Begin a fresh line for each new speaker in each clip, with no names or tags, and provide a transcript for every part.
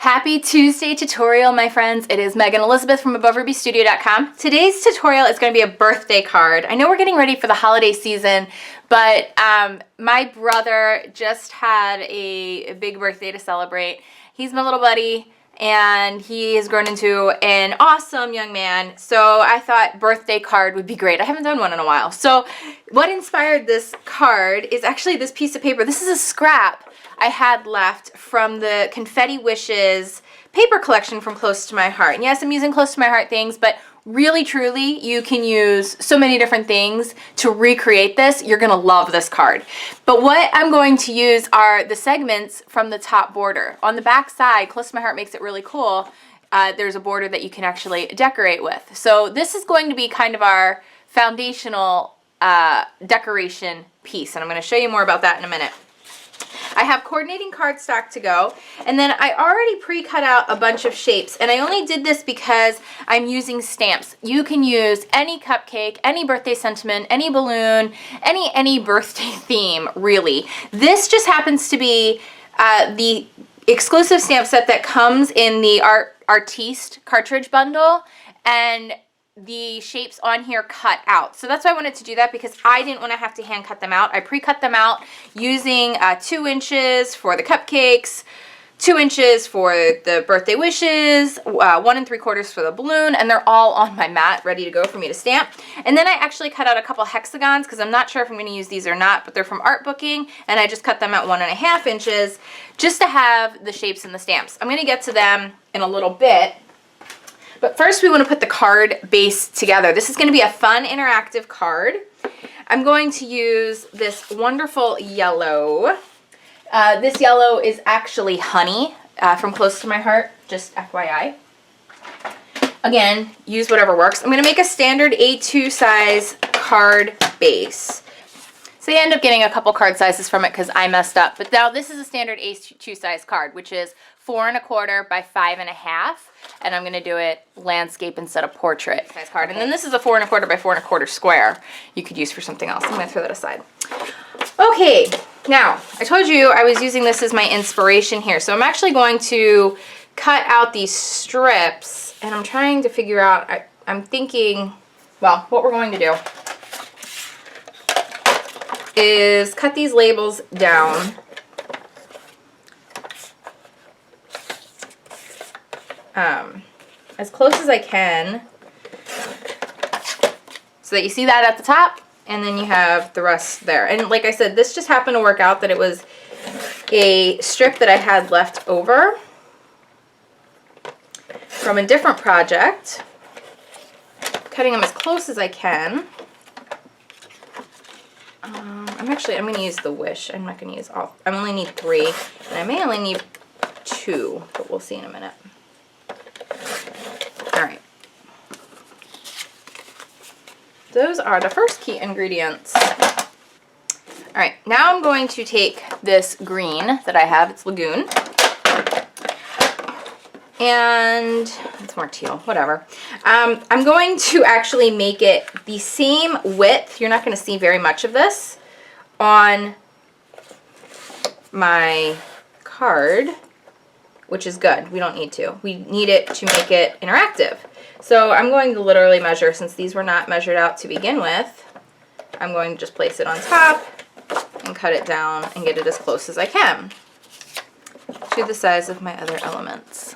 Happy Tuesday tutorial, my friends. It is Megan Elizabeth from AboveRubyStudio.com. Today's tutorial is going to be a birthday card. I know we're getting ready for the holiday season, but my brother just had a big birthday to celebrate. He's my little buddy, and he has grown into an awesome young man, so I thought birthday card would be great. I haven't done one in a while. So what inspired this card is actually this piece of paper. This is a scrap I had left from the Confetti Wishes paper collection from Close to My Heart. And yes, I'm using Close to My Heart things, but really, truly, you can use so many different things to recreate this. You're gonna love this card. But what I'm going to use are the segments from the top border. On the back side, Close to My Heart makes it really cool. There's a border that you can actually decorate with. So this is going to be kind of our foundational decoration piece, and I'm gonna show you more about that in a minute. I have coordinating cardstock to go, and then I already pre-cut out a bunch of shapes, and I only did this because I'm using stamps. You can use any cupcake, any birthday sentiment, any balloon, any birthday theme, really. This just happens to be the exclusive stamp set that comes in the Artiste cartridge bundle, and the shapes on here cut out. So that's why I wanted to do that, because I didn't want to have to hand cut them out. I pre-cut them out using 2 inches for the cupcakes, 2 inches for the birthday wishes, 1 3/4 for the balloon, and they're all on my mat ready to go for me to stamp. And then I actually cut out a couple hexagons because I'm not sure if I'm going to use these or not, but they're from Art Booking, and I just cut them at 1.5 inches just to have the shapes and the stamps. I'm going to get to them in a little bit. But first we want to put the card base together. This is going to be a fun interactive card. I'm going to use this wonderful yellow. This yellow is actually honey from Close to My Heart, just FYI. Again, use whatever works. I'm going to make a standard A2 size card base. So you end up getting a couple card sizes from it because I messed up. But now this is a standard A2 size card, which is 4 1/4 by 5 1/2. And I'm going to do it landscape instead of portrait size card. And then this is a 4 1/4 by 4 1/4 square you could use for something else. I'm going to throw that aside. Okay, now I told you I was using this as my inspiration here. So I'm actually going to cut out these strips, and I'm trying to figure out, I'm thinking, well, what we're going to do is cut these labels down as close as I can so that you see that at the top, and then you have the rest there. And like I said, this just happened to work out that it was a strip that I had left over from a different project. Cutting them as close as I can. I'm going to use the Wish. I'm not going to use all. I only need 3, and I may only need 2, but we'll see in a minute. All right. Those are the first key ingredients. All right, now I'm going to take this green that I have. It's Lagoon. And it's more teal, whatever. I'm going to actually make it the same width. You're not going to see very much of this on my card, which is good. We don't need to. We need it to make it interactive. So I'm going to literally measure, since these were not measured out to begin with, I'm going to just place it on top and cut it down and get it as close as I can to the size of my other elements.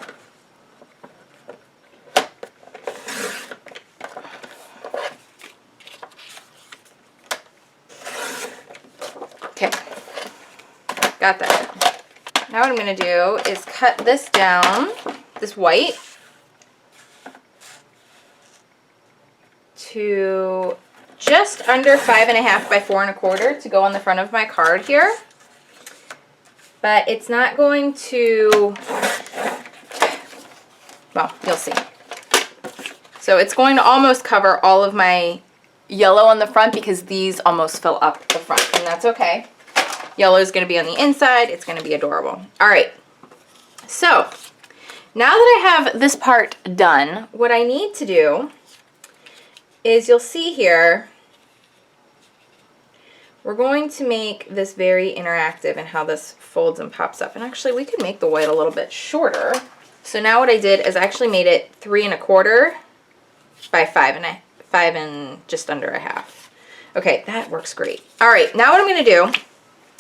Okay, got that. Now what I'm going to do is cut this down, this white, to just under 5 1/2 by 4 1/4 to go on the front of my card here. But it's not going to, well, you'll see. So it's going to almost cover all of my yellow on the front because these almost fill up the front, and that's okay. Yellow is going to be on the inside. It's going to be adorable. All right. So now that I have this part done, what I need to do is, you'll see here, we're going to make this very interactive in how this folds and pops up. And actually, we could make the white a little bit shorter So now what I did is I actually made it 3 1/4 by 5 and just under a half. Okay, that works great. All right, now what I'm gonna do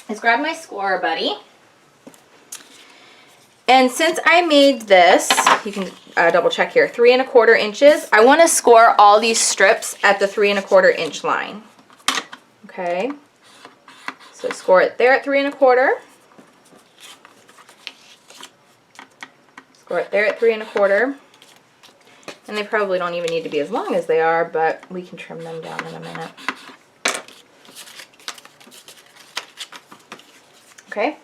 is grab my score buddy. And since I made this, you can double check here, 3 1/4 inches, I wanna score all these strips at the 3 1/4 inch line. Okay, so score it there at 3 1/4. Score it there at 3 1/4. And they probably don't even need to be as long as they are, but we can trim them down in a minute. Okay,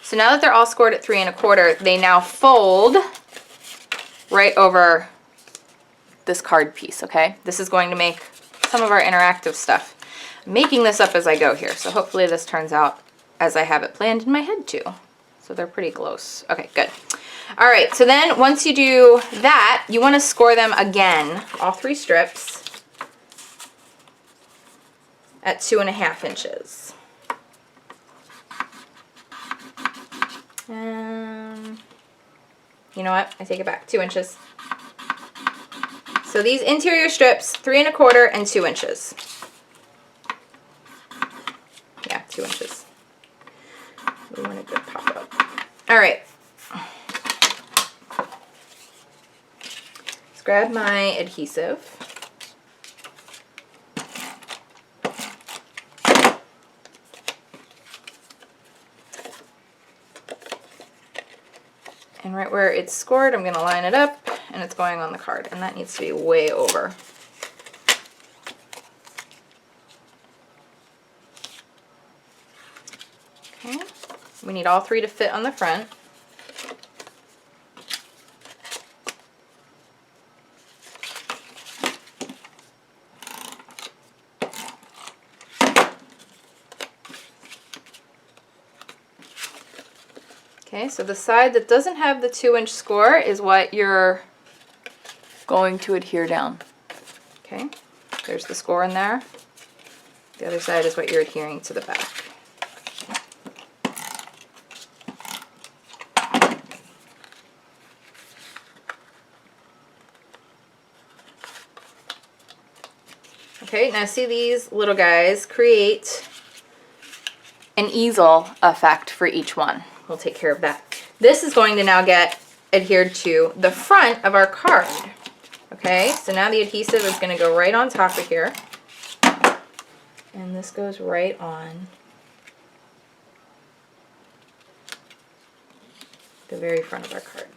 so now that they're all scored at 3 1/4, they now fold right over this card piece, okay? This is going to make some of our interactive stuff. I'm making this up as I go here, so hopefully this turns out as I have it planned in my head too. So they're pretty close. Okay, good. All right, so then once you do that, you want to score them again, all 3 strips, at 2 1/2 inches. You know what? I take it back. 2 inches. So these interior strips, 3 1/4 and 2 inches. Yeah, 2 inches. We want a good pop up. All right. Let's grab my adhesive. And right where it's scored, I'm going to line it up, and it's going on the card. And that needs to be way over. Okay. We need all 3 to fit on the front. Okay, so the side that doesn't have the 2 inch score is what you're going to adhere down. Okay, there's the score in there. The other side is what you're adhering to the back. Okay, now see these little guys create an easel effect for each one. We'll take care of that. This is going to now get adhered to the front of our card. Okay, so now the adhesive is going to go right on top of here. And this goes right on the very front of our card.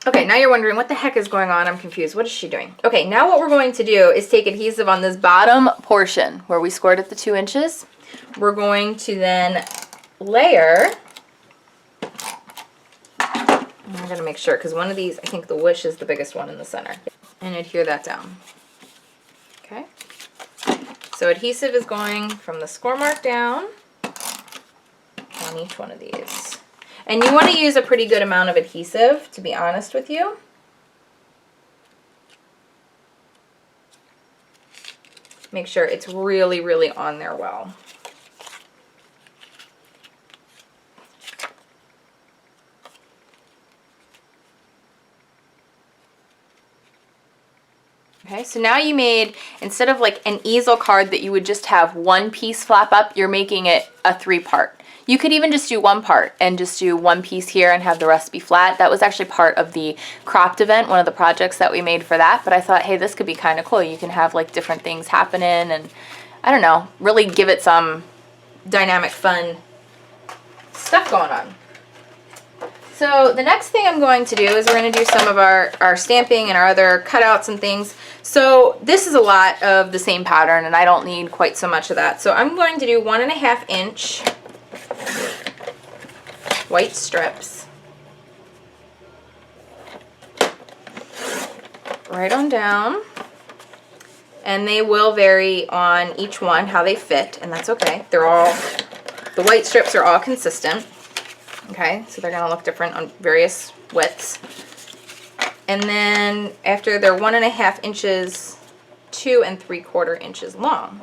Okay, now you're wondering, what the heck is going on? I'm confused. What is she doing? Okay, now what we're going to do is take adhesive on this bottom portion where we scored at the 2 inches. We're going to then layer. I'm going to make sure, because one of these, I think the wish is the biggest one in the center. And adhere that down. Okay. So adhesive is going from the score mark down on each one of these. And you want to use a pretty good amount of adhesive, to be honest with you. Make sure it's really, really on there well. Okay, so now you made, instead of like an easel card that you would just have one piece flap up, you're making it a 3-part. You could even just do 1 part and just do 1 piece here and have the rest be flat. That was actually part of the cropped event, one of the projects that we made for that, but I thought, hey, this could be kind of cool. You can have like different things happening and, I don't know, really give it some dynamic, fun stuff going on. So the next thing I'm going to do is we're going to do some of our stamping and our other cutouts and things. So this is a lot of the same pattern, and I don't need quite so much of that. So I'm going to do 1 1/2 inch white strips right on down, and they will vary on each one how they fit, and that's okay. They're all, the white strips are all consistent. Okay, so they're going to look different on various widths. And then after they're 1 1/2 inches, 2 3/4 inches long.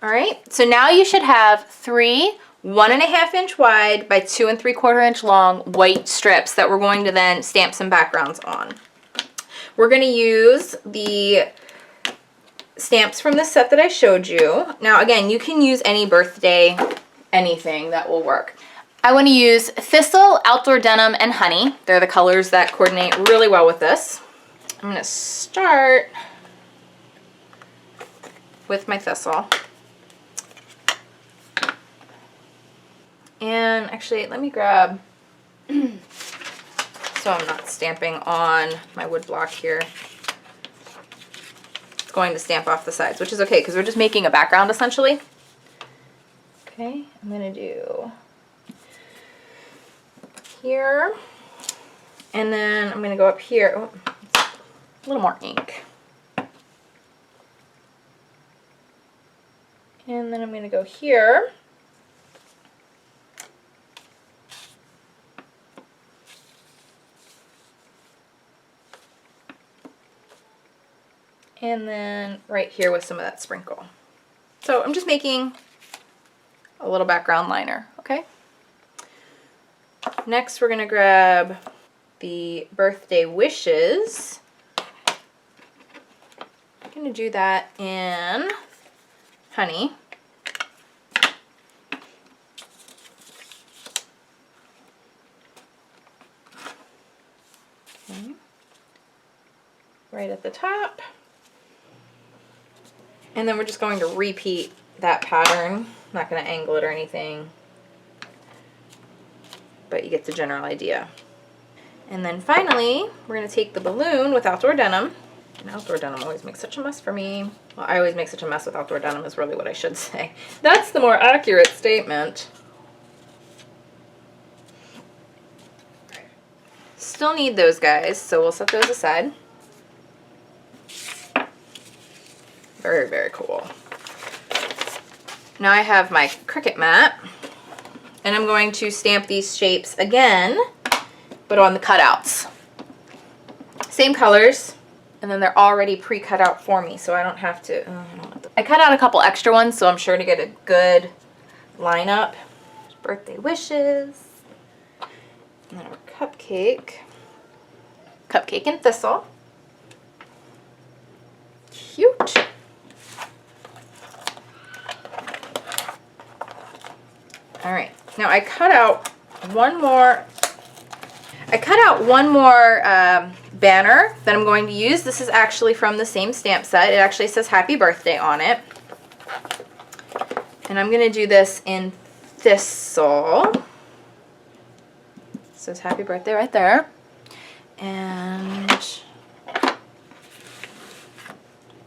All right, so now you should have 3 1.5 inch wide by 2 3/4 inch long white strips that we're going to then stamp some backgrounds on. We're going to use the stamps from the set that I showed you. Now again, you can use any birthday anything that will work. I want to use Thistle, Outdoor Denim, and Honey. They're the colors that coordinate really well with this. I'm going to start with my Thistle. And actually, let me grab, so I'm not stamping on my wood block here. It's going to stamp off the sides, which is okay because we're just making a background essentially. Okay, I'm going to do here, and then I'm going to go up here. Oh, a little more ink. And then I'm going to go here. And then right here with some of that sprinkle. So I'm just making a little background liner, okay? Next, we're going to grab the birthday wishes. I'm going to do that in Honey. Okay. Right at the top. And then we're just going to repeat that pattern. I'm not going to angle it or anything, but you get the general idea. And then finally, we're going to take the balloon with Outdoor Denim. And Outdoor Denim always makes such a mess for me. Well, I always make such a mess with Outdoor Denim is really what I should say. That's the more accurate statement. Still need those guys, so we'll set those aside. Very, very cool. Now I have my Cricut mat, and I'm going to stamp these shapes again, but on the cutouts. Same colors, and then they're already pre-cut out for me, so I don't have to. I cut out a couple extra ones, so I'm sure to get a good lineup. Birthday wishes, and then our cupcake and Thistle. Cute. All right, now I cut out one more banner that I'm going to use. This is actually from the same stamp set. It actually says happy birthday on it. And I'm going to do this in Thistle. It says happy birthday right there. And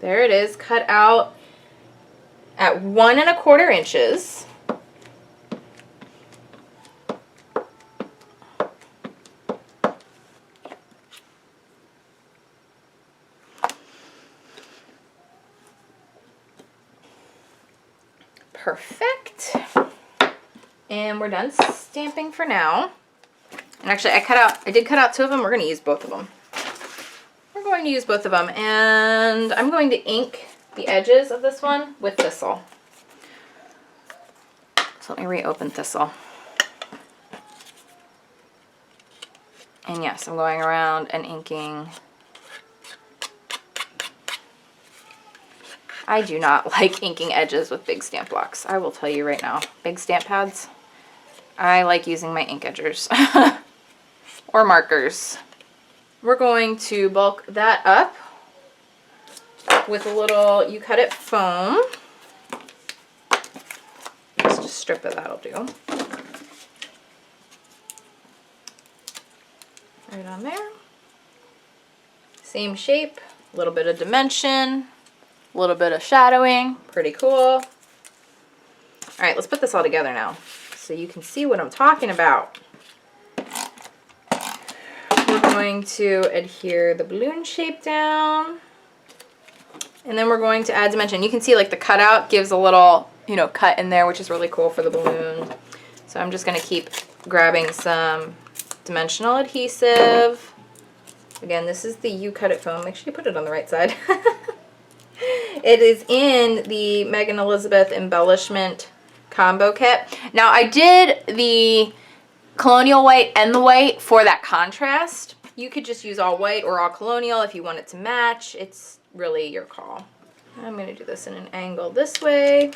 there it is, cut out at 1 1/4 inches. Perfect. And we're done stamping for now. And actually I did cut out 2 of them. We're going to use both of them. We're going to use both of them. And I'm going to ink the edges of this one with Thistle. So let me reopen Thistle. And yes, I'm going around and inking. I do not like inking edges with big stamp blocks. I will tell you right now. Big stamp pads, I like using my ink edgers or markers. We're going to bulk that up with a little You Cut It foam. Just a strip of that'll do. Right on there. Same shape, a little bit of dimension. A little bit of shadowing, pretty cool. All right, let's put this all together now so you can see what I'm talking about. We're going to adhere the balloon shape down, and then we're going to add dimension. You can see like the cutout gives a little, you know, cut in there, which is really cool for the balloon. So I'm just going to keep grabbing some dimensional adhesive. Again, this is the You Cut It foam. Make sure you put it on the right side. It is in the Megan Elizabeth embellishment combo kit. Now I did the colonial white and the white for that contrast. You could just use all white or all colonial if you want it to match. It's really your call. I'm going to do this in an angle this way.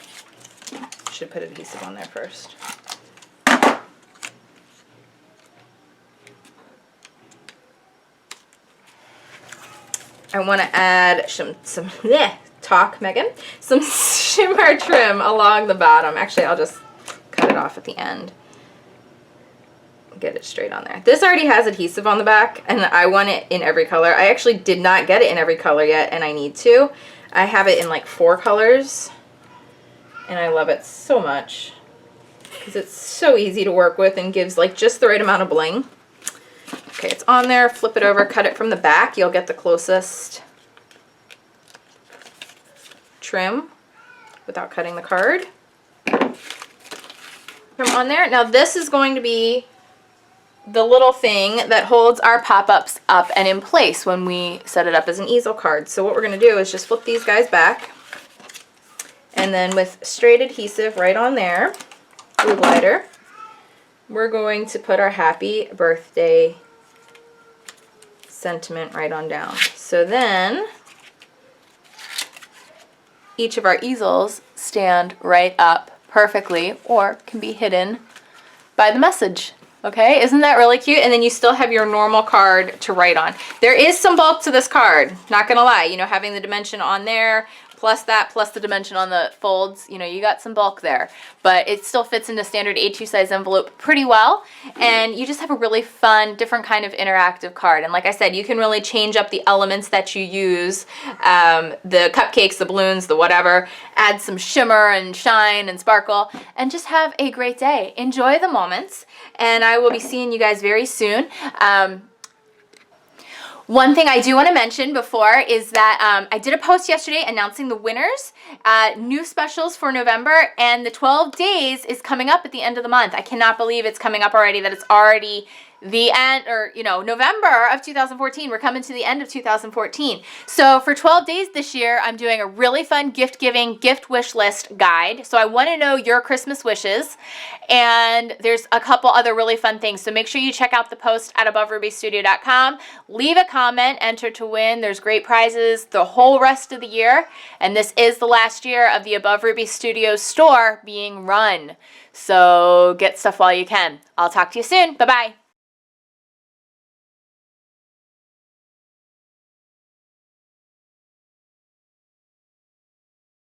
Should put adhesive on there first. I want to add some talk, Megan, some shimmer trim along the bottom. Actually, I'll just cut it off at the end. Get it straight on there. This already has adhesive on the back, and I want it in every color. I actually did not get it in every color yet, and I need to. I have it in like 4 colors, and I love it so much because it's so easy to work with and gives like just the right amount of bling. Okay, it's on there. Flip it over, cut it from the back. You'll get the closest trim without cutting the card. From on there. Now this is going to be the little thing that holds our pop-ups up and in place when we set it up as an easel card. So what we're going to do is just flip these guys back, and then with straight adhesive right on there, glue glider, we're going to put our happy birthday sentiment right on down. So then each of our easels stand right up perfectly or can be hidden by the message. Okay, isn't that really cute? And then you still have your normal card to write on. There is some bulk to this card, not gonna lie. You know, having the dimension on there, plus that, plus the dimension on the folds, you know, you got some bulk there. But it still fits into standard A2 size envelope pretty well. And you just have a really fun, different kind of interactive card. And like I said, you can really change up the elements that you use, the cupcakes, the balloons, the whatever, add some shimmer and shine and sparkle, and just have a great day. Enjoy the moments. And I will be seeing you guys very soon. One thing I do want to mention before is that I did a post yesterday announcing the winners, new specials for November, and the 12 days is coming up at the end of the month. I cannot believe it's coming up already, that it's already the end, or you know, November of 2014. We're coming to the end of 2014. So for 12 days this year, I'm doing a really fun gift giving, gift wish list guide. So I want to know your Christmas wishes, and there's a couple other really fun things. So make sure you check out the post at AboveRubyStudio.com. Leave a comment, enter to win. There's great prizes the whole rest of the year, and this is the last year of the Above Ruby Studio store being run. So get stuff while you can. I'll talk to you soon. Bye-bye.